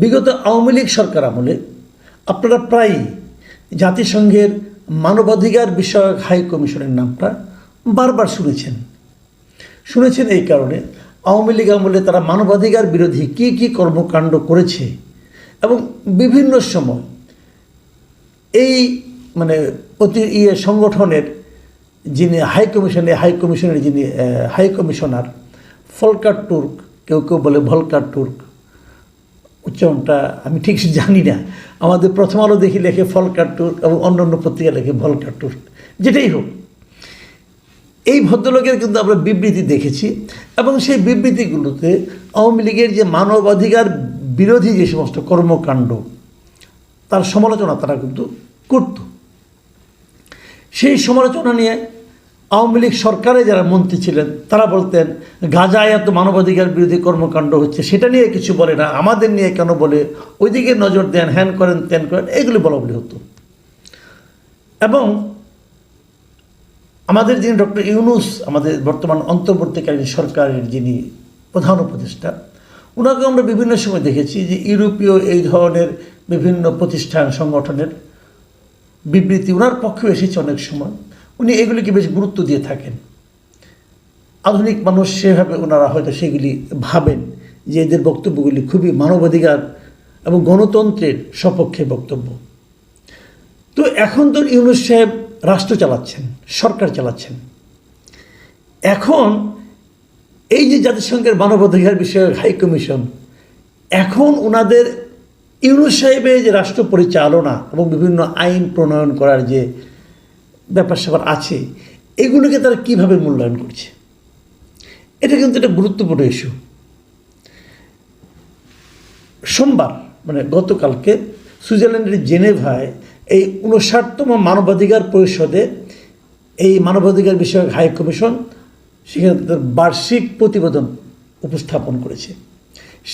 বিগত আওয়ামী লীগ সরকার আমলে আপনারা প্রায়ই জাতিসংঘের মানবাধিকার বিষয়ক হাই কমিশনের নামটা বারবার শুনেছেন এই কারণে আওয়ামী লীগ আমলে তারা মানবাধিকার বিরোধী কী কর্মকাণ্ড করেছে এবং বিভিন্ন সময় এই সংগঠনের যিনি হাই কমিশনের যিনি হাই কমিশনার ফলকার তুর্ক, কেউ বলে ভলকার তুর্ক, উচ্চারণটা আমি ঠিক জানি না। আমাদের প্রথম আলো দেখি লেখে ফলকার তুর্ক এবং অন্যান্য পত্রিকা লেখে ভলকার তুর্ক, যেটাই হোক। এই ভদ্রলোকের কিন্তু আমরা বিবৃতি দেখেছি এবং সেই বিবৃতিগুলোতে আওয়ামী লীগের যে মানবাধিকার বিরোধী যে সমস্ত কর্মকাণ্ড তার সমালোচনা তারা কিন্তু করত। সেই সমালোচনা নিয়ে আওয়ামী লীগ সরকারে যারা মন্ত্রী ছিলেন তারা বলতেন গাজায় এত মানবাধিকার বিরোধী কর্মকাণ্ড হচ্ছে, সেটা নিয়ে কিছু বলে না, আমাদের নিয়ে কেন বলে, ওইদিকে নজর দেন, হ্যান করেন ত্যান করেন, এগুলি বলা হতো। এবং আমাদের যিনি ডক্টর ইউনূস, আমাদের বর্তমান অন্তর্বর্তীকালীন সরকারের যিনি প্রধান উপদেষ্টা, ওনাকে আমরা বিভিন্ন সময় দেখেছি যে ইউরোপীয় এই ধরনের বিভিন্ন প্রতিষ্ঠান সংগঠনের বিবৃতি ওনার পক্ষে এসেছে অনেক সময়। উনি এগুলিকে বেশ গুরুত্ব দিয়ে থাকেন। আধুনিক মানুষ সেভাবে ওনারা হয়তো সেগুলি ভাবেন যে এদের বক্তব্যগুলি খুবই মানবাধিকার এবং গণতন্ত্রের সপক্ষে বক্তব্য। তো এখন তো ইউনূস সাহেব রাষ্ট্র চালাচ্ছেন, সরকার চালাচ্ছেন। এখন এই যে জাতিসংঘের মানবাধিকার বিষয়ক হাই কমিশন, এখন ওনাদের ইউনূস সাহেবের যে রাষ্ট্র পরিচালনা এবং বিভিন্ন আইন প্রণয়ন করার যে ব্যাপার স্যাপার আছে, এগুলোকে তারা কীভাবে মূল্যায়ন করছে, এটা কিন্তু একটা গুরুত্বপূর্ণ ইস্যু। সোমবার গতকালকে সুইজারল্যান্ডের জেনেভায় এই 59তম মানবাধিকার পরিষদে এই মানবাধিকার বিষয়ক হাই কমিশন সেখানে তাদের বার্ষিক প্রতিবেদন উপস্থাপন করেছে।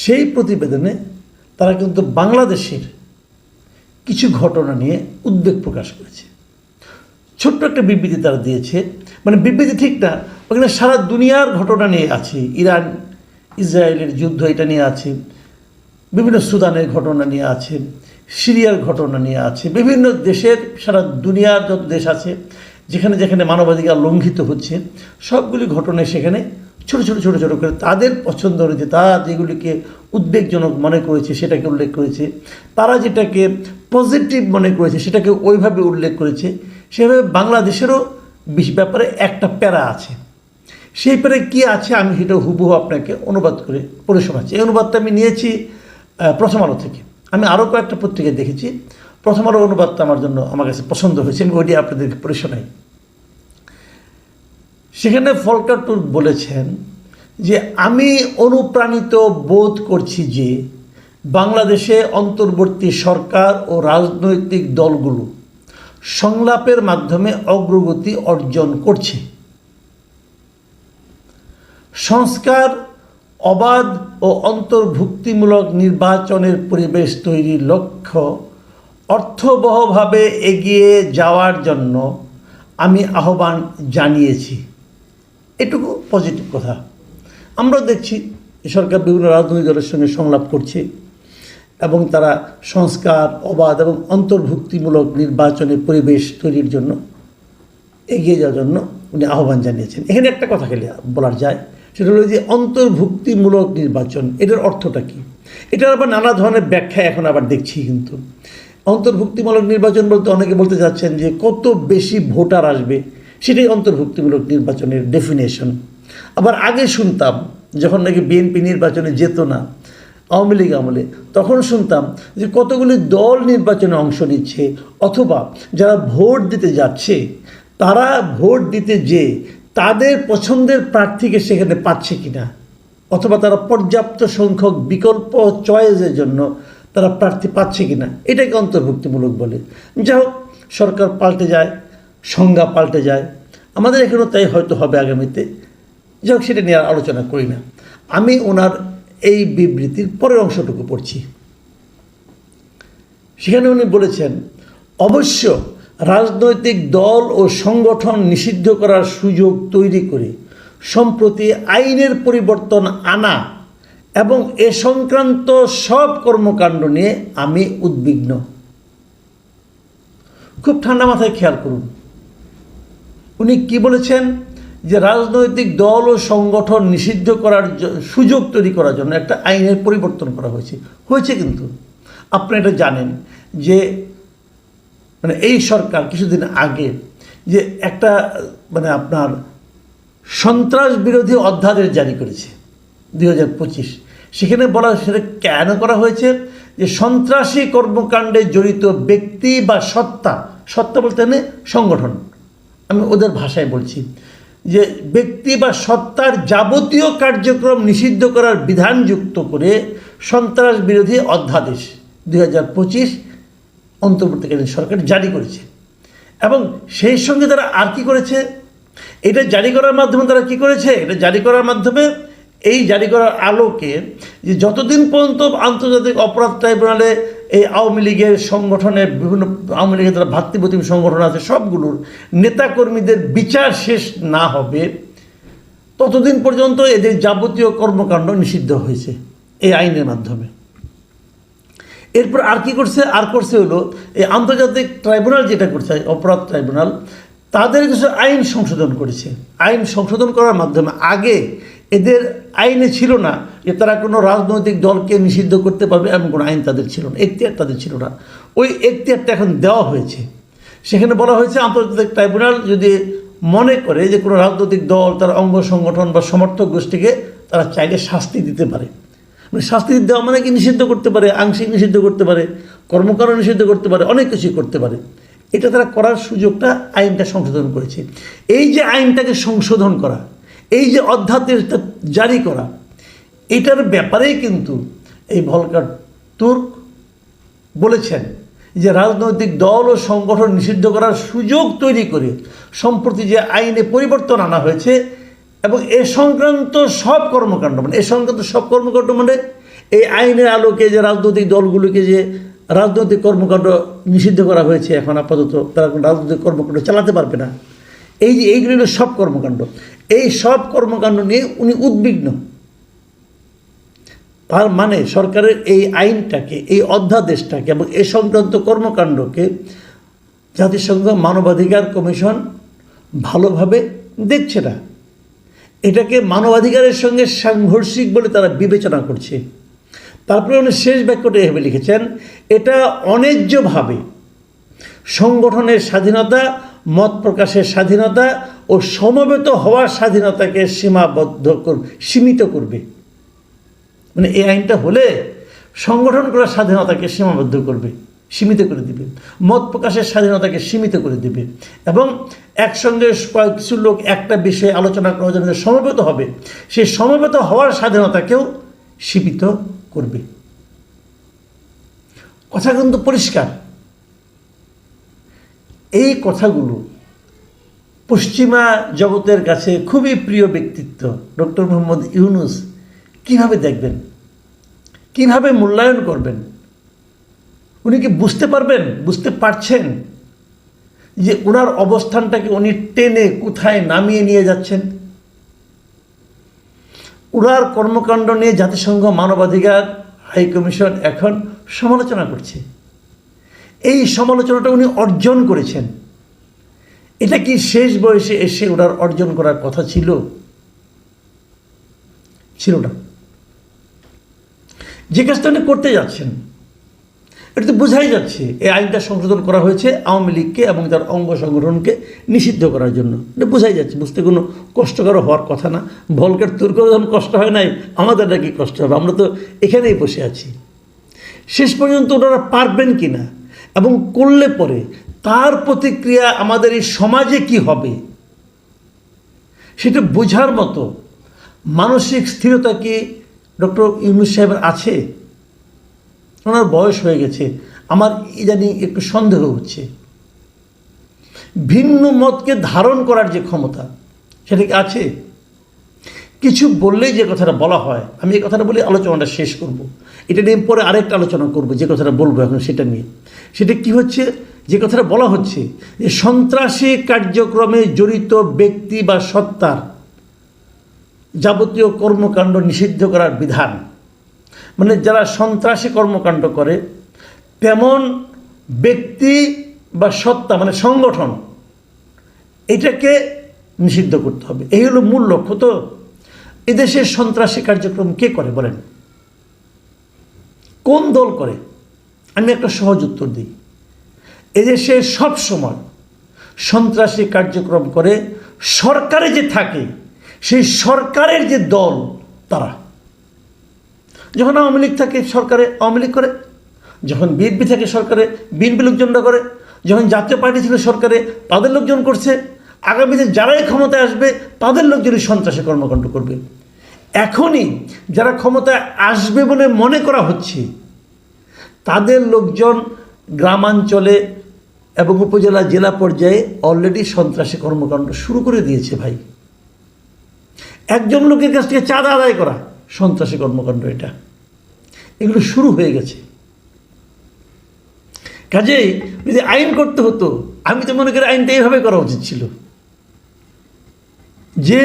সেই প্রতিবেদনে তারা কিন্তু বাংলাদেশের কিছু ঘটনা নিয়ে উদ্বেগ প্রকাশ করেছে। ছোট্ট একটা বিবৃতি তারা দিয়েছে, বিবৃতি ঠিক না, ওখানে সারা দুনিয়ার ঘটনা নিয়ে আছে, ইরান ইসরায়েলের যুদ্ধ এটা নিয়ে আছে, বিভিন্ন সুদানের ঘটনা নিয়ে আছে, সিরিয়ার ঘটনা নিয়ে আছে, বিভিন্ন দেশের সারা দুনিয়ার যত দেশ আছে যেখানে যেখানে মানবাধিকার লঙ্ঘিত হচ্ছে সবগুলি ঘটনায় সেখানে ছোট করে তাদের পছন্দ অনুযায়ী তারা যেগুলিকে উদ্বেগজনক মনে করেছে সেটাকে উল্লেখ করেছে, তারা যেটাকে পজিটিভ মনে করেছে সেটাকে ওইভাবে উল্লেখ করেছে। সেভাবে বাংলাদেশেরও ব্যাপারে একটা প্যারা আছে। সেই প্যারায় কী আছে আমি সেটা হুবহু আপনাকে অনুবাদ করে পড়ে শোনাচ্ছি। এই অনুবাদটা আমি নিয়েছি প্রথম আলো থেকে। আমি আরও কয়েকটা পত্রিকায় দেখেছি, প্রথম আলো অনুবাদটা আমার কাছে পছন্দ হয়েছে, আমি ওইটি আপনাদেরকে পড়ে শোনাই। সেখানে ফলকার তুর্ক বলেছেন যে আমি অনুপ্রাণিত বোধ করছি যে বাংলাদেশে অন্তর্বর্তী সরকার ও রাজনৈতিক দলগুলো সংলাপের মাধ্যমে অগ্রগতি অর্জন করছে। সংস্কার, অবাধ ও অন্তর্ভুক্তিমূলক নির্বাচনের পরিবেশ তৈরির লক্ষ্য অর্থবহভাবে এগিয়ে যাওয়ার জন্য আমি আহ্বান জানিয়েছি। এটুকু পজিটিভ কথা। আমরা দেখছি সরকার বিভিন্ন রাজনৈতিক দলের সঙ্গে সংলাপ করছে এবং তারা সংস্কার, অবাধ এবং অন্তর্ভুক্তিমূলক নির্বাচনের পরিবেশ তৈরির জন্য এগিয়ে যাওয়ার জন্য উনি আহ্বান জানিয়েছেন। এখানে একটা কথা খেলে বলার যায়, সেটা হলো যে অন্তর্ভুক্তিমূলক নির্বাচন, এটার অর্থটা কী? এটার আবার নানা ধরনের ব্যাখ্যা এখন আবার দেখছি। কিন্তু অন্তর্ভুক্তিমূলক নির্বাচন বলতে অনেকে বলতে চাচ্ছেন যে কত বেশি ভোটার আসবে সেটাই অন্তর্ভুক্তিমূলক নির্বাচনের ডেফিনেশন। আবার আগে শুনতাম যখন নাকি বিএনপি নির্বাচনে যেত না আওয়ামী লীগ আমলে, তখন শুনতাম যে কতগুলি দল নির্বাচনে অংশ নিচ্ছে, অথবা যারা ভোট দিতে যাচ্ছে তারা ভোট দিতে যেয়ে তাদের পছন্দের প্রার্থীকে সেখানে পাচ্ছে কিনা, অথবা তারা পর্যাপ্ত সংখ্যক বিকল্প চয়েসের জন্য তারা প্রার্থী পাচ্ছে কিনা, এটাকে অন্তর্ভুক্তিমূলক বলে। যা হোক, সরকার পাল্টে যায়, সংজ্ঞা পাল্টে যায়, আমাদের এখানেও তাই হয়তো হবে আগামীতে। যাই হোক, সেটা নিয়ে আর আলোচনা করি না। আমি ওনার এই বিবৃতির পরের অংশটুকু পড়ছি। সেখানে উনি বলেছেন, অবশ্য রাজনৈতিক দল ও সংগঠন নিষিদ্ধ করার সুযোগ তৈরি করে সম্প্রতি আইনের পরিবর্তন আনা এবং এ সংক্রান্ত সব কর্মকাণ্ড নিয়ে আমি উদ্বিগ্ন। খুব ঠান্ডা মাথায় খেয়াল করুন, উনি কি বলেছেন যে রাজনৈতিক দল ও সংগঠন নিষিদ্ধ করার সুযোগ তৈরি করার জন্য একটা আইনের পরিবর্তন করা হয়েছে। কিন্তু আপনি এটা জানেন যে মানে এই সরকার কিছুদিন আগে যে একটা মানে আপনার সন্ত্রাস বিরোধী অধ্যাদেশ জারি করেছে 2025। সেখানে বলা সেটা কেন করা হয়েছে যে সন্ত্রাসী কর্মকাণ্ডে জড়িত ব্যক্তি বা সত্তা বলতে মানে সংগঠন, আমি ওদের ভাষায় বলছি, যে ব্যক্তি বা সত্তার যাবতীয় কার্যক্রম নিষিদ্ধ করার বিধান যুক্ত করে সন্ত্রাস বিরোধী অধ্যাদেশ 2025 অন্তর্বর্তীকালীন সরকার জারি করেছে। এবং সেই সঙ্গে তারা আর কি করেছে, এটা জারি করার মাধ্যমে তারা কি করেছে, এটা জারি করার মাধ্যমে এই জারি করার আলোকে যে যতদিন পর্যন্ত আন্তর্জাতিক অপরাধ ট্রাইব্যুনালে এই আওয়ামী লীগের সংগঠনের বিভিন্ন আওয়ামী লীগের যারা ভাতৃপ্রতিম সংগঠন আছে সবগুলোর নেতাকর্মীদের বিচার শেষ না হবে ততদিন পর্যন্ত এদের যাবতীয় কর্মকাণ্ড নিষিদ্ধ হয়েছে এই আইনের মাধ্যমে। এরপর আর কি করছে, হলো এই আন্তর্জাতিক ট্রাইব্যুনাল যেটা করছে অপরাধ ট্রাইব্যুনাল, তাদের কিছু আইন সংশোধন করেছে। আইন সংশোধন করার মাধ্যমে আগে এদের আইনে ছিল না যে তারা কোনো রাজনৈতিক দলকে নিষিদ্ধ করতে পারবে, এমন কোনো আইন তাদের ছিল না, এখতিয়ার তাদের ছিল না। ওই এখতিয়ারটা এখন দেওয়া হয়েছে। সেখানে বলা হয়েছে আন্তর্জাতিক ট্রাইব্যুনাল যদি মনে করে যে কোনো রাজনৈতিক দল, তার অঙ্গ সংগঠন বা সমর্থক গোষ্ঠীকে তারা চাইলে শাস্তি দিতে পারে। মানে শাস্তি দেওয়া মানে কি নিষিদ্ধ করতে পারে, আংশিক নিষিদ্ধ করতে পারে, কর্মকাণ্ড নিষিদ্ধ করতে পারে, অনেক কিছুই করতে পারে। এটা তারা করার সুযোগটা আইনটা সংশোধন করেছে। এই যে আইনটাকে সংশোধন করা, এই যে অধ্যাদেশটা জারি করা, এটার ব্যাপারেই কিন্তু এই ভলকার তুর্ক বলেছেন যে রাজনৈতিক দল ও সংগঠন নিষিদ্ধ করার সুযোগ তৈরি করে সম্প্রতি যে আইনে পরিবর্তন আনা হয়েছে এবং এ সংক্রান্ত সব কর্মকাণ্ড মানে এই আইনের আলোকে যে রাজনৈতিক দলগুলোকে যে রাজনৈতিক কর্মকাণ্ড নিষিদ্ধ করা হয়েছে, এখন আপাতত তারা কোনো রাজনৈতিক কর্মকাণ্ড চালাতে পারবে না। এইগুলো সব কর্মকাণ্ড, এই সব কর্মকাণ্ড নিয়ে উনি উদ্বিগ্ন। তার মানে সরকারের এই আইনটাকে, এই অধ্যাদেশটাকে এবং এ সংক্রান্ত কর্মকাণ্ডকে জাতিসংঘ মানবাধিকার কমিশন ভালোভাবে দেখছে না। এটাকে মানবাধিকারের সঙ্গে সাংঘর্ষিক বলে তারা বিবেচনা করছে। তারপরে উনি শেষ বাক্যটা এভাবে লিখেছেন, এটা অন্যায্যভাবে সংগঠনের স্বাধীনতা, মত প্রকাশের স্বাধীনতা ও সমবেত হওয়ার স্বাধীনতাকে সীমিত করবে। মানে এই আইনটা হলে সংগঠন করার স্বাধীনতাকে সীমিত করে দিবে, মত প্রকাশের স্বাধীনতাকে সীমিত করে দিবে এবং একসঙ্গে কিছু লোক একটা বিষয়ে আলোচনা করার জন্য সমবেত হবে, সেই সমবেত হওয়ার স্বাধীনতাকেও সীমিত করবে। কথা কিন্তু পরিষ্কার। এই কথাগুলো পশ্চিমা জগতের কাছে খুবই প্রিয় ব্যক্তিত্ব ডক্টর মোহাম্মদ ইউনূস কিভাবে দেখবেন, কিভাবে মূল্যায়ন করবেন? উনি কি বুঝতে পারছেন যে ওনার অবস্থানটাকে উনি টেনে কোথায় নামিয়ে নিয়ে যাচ্ছেন? ওনার কর্মকাণ্ড নিয়ে জাতিসংঘ মানবাধিকার হাই কমিশন এখন সমালোচনা করছে। এই সমালোচনাটা উনি অর্জন করেছেন। এটা কি শেষ বয়সে এসে ওনার অর্জন করার কথা ছিল না। যে কাজটা উনি করতে যাচ্ছেন এটা তো বোঝাই যাচ্ছে এই আইনটা সংশোধন করা হয়েছে আওয়ামী লীগকে এবং তার অঙ্গ সংগঠনকে নিষিদ্ধ করার জন্য। এটা বোঝাই যাচ্ছে, বুঝতে কোনো কষ্টকর হওয়ার কথা না। ভলকার তুর্ক যখন কষ্ট হয় নাই, আমাদেরটা কি কষ্ট হবে? আমরা তো এখানেই বসে আছি। শেষ পর্যন্ত ওনারা পারবেন কি না এবং করলে পরে তার প্রতিক্রিয়া আমাদের এই সমাজে কি হবে সেটা বোঝার মতো মানসিক স্থিরতা কি ডক্টর ইউনূস সাহেবের আছে? ওনার বয়স হয়ে গেছে, আমার ইদানিং একটু সন্দেহ হচ্ছে। ভিন্ন মতকে ধারণ করার যে ক্ষমতা সেটা কি আছে? কিছু বললেই যে কথাটা বলা হয়, আমি এই কথাটা বলে আলোচনাটা শেষ করব। এটা নিয়ে পরে আরেকটা আলোচনা করব, যে কথাটা বলবো এখন সেটা নিয়ে। সেটা কি হচ্ছে, যে কথাটা বলা হচ্ছে যে সন্ত্রাসী কার্যক্রমে জড়িত ব্যক্তি বা সত্তার যাবতীয় কর্মকাণ্ড নিষিদ্ধ করার বিধান, মানে যারা সন্ত্রাসী কর্মকাণ্ড করে তেমন ব্যক্তি বা সত্তা মানে সংগঠন এটাকে নিষিদ্ধ করতে হবে। এই হলো মূল লক্ষ্য। তো এদেশের সন্ত্রাসী কার্যক্রম কে করে বলেন? কোন দল করে? আমি একটা সহজ উত্তর দিই। এদেশে সব সময় সন্ত্রাসী কার্যক্রম করে সরকারে যে থাকে সেই সরকারের যে দল তারা। যখন আওয়ামী লীগ থাকে সরকারে আওয়ামী লীগ করে, যখন বিএনপি থাকে সরকারে বিএনপি লোকজনরা করে, যখন জাতীয় পার্টি ছিল সরকারে তাদের লোকজন করছে, আগামীতে যারাই ক্ষমতায় আসবে তাদের লোকজনই সন্ত্রাসী কর্মকাণ্ড করবে। এখনই যারা ক্ষমতায় আসবে বলে মনে করা হচ্ছে তাদের লোকজন গ্রামাঞ্চলে এবং উপজেলা জেলা পর্যায়ে অলরেডি সন্ত্রাসী কর্মকাণ্ড শুরু করে দিয়েছে ভাই। একজন লোকের কাছ থেকে চাঁদা আদায় করা সন্ত্রাসী কর্মকাণ্ড, এগুলো শুরু হয়ে গেছে। কাজেই যদি আইন করতে হতো, আমি তো মনে করি আইনটা এইভাবে করা উচিত ছিল যে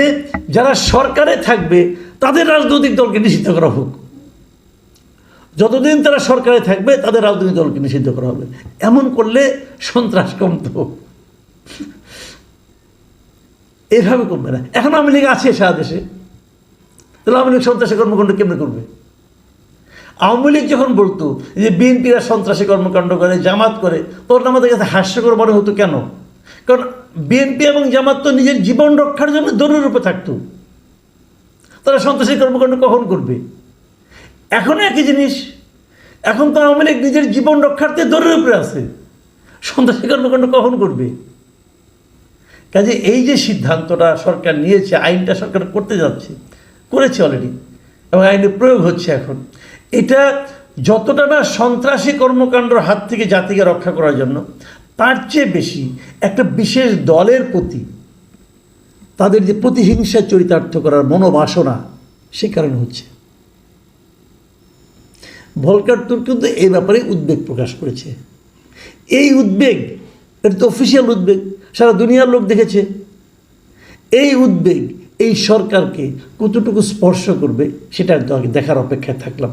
যারা সরকারে থাকবে তাদের রাজনৈতিক দলকে নিষিদ্ধ করা হোক। যতদিন তারা সরকারে থাকবে তাদের রাজনৈতিক দলকে নিষিদ্ধ করা হবে। এমন করলে সন্ত্রাস কমত। এভাবে কমবে না। এখন আওয়ামী লীগ আছে সারা দেশে, তাহলে আওয়ামী লীগ সন্ত্রাসী কর্মকাণ্ড কেমনে করবে? আওয়ামী লীগ যখন বলতো যে বিএনপিরা সন্ত্রাসী কর্মকাণ্ড করে, জামাত করে, তখন আমাদের কাছে হাস্যকর মনে হতো। কেন? কারণ বিএনপি এবং জামাত তো নিজের জীবন রক্ষার জন্য দৌড়ের উপরে থাকতো, তারা সন্ত্রাসী কর্মকাণ্ড কখন করবে? এখন একই জিনিস। এখন তো আওয়ামী লীগ নিজের জীবন রক্ষার্থে দৌড়ের উপরে আছে, সন্ত্রাসী কর্মকাণ্ড কখন করবে? কাজে এই যে সিদ্ধান্তটা সরকার নিয়েছে, আইনটা সরকার করতে যাচ্ছে, করেছে অলরেডি এবং আইনের প্রয়োগ হচ্ছে এখন, এটা যতটা না সন্ত্রাসী কর্মকাণ্ডের হাত থেকে জাতিকে রক্ষা করার জন্য, তার চেয়ে বেশি একটা বিশেষ দলের প্রতি তাদের যে প্রতিহিংসা চরিতার্থ করার মনোবাসনা, সে কারণে হচ্ছে। ভলকার তুর্ক কিন্তু এই ব্যাপারে উদ্বেগ প্রকাশ করেছে। এই উদ্বেগ, এটা তো অফিসিয়াল উদ্বেগ, সারা দুনিয়ার লোক দেখেছে। এই উদ্বেগ এই সরকারকে কতটুকু স্পর্শ করবে সেটা দেখার অপেক্ষায় থাকলাম।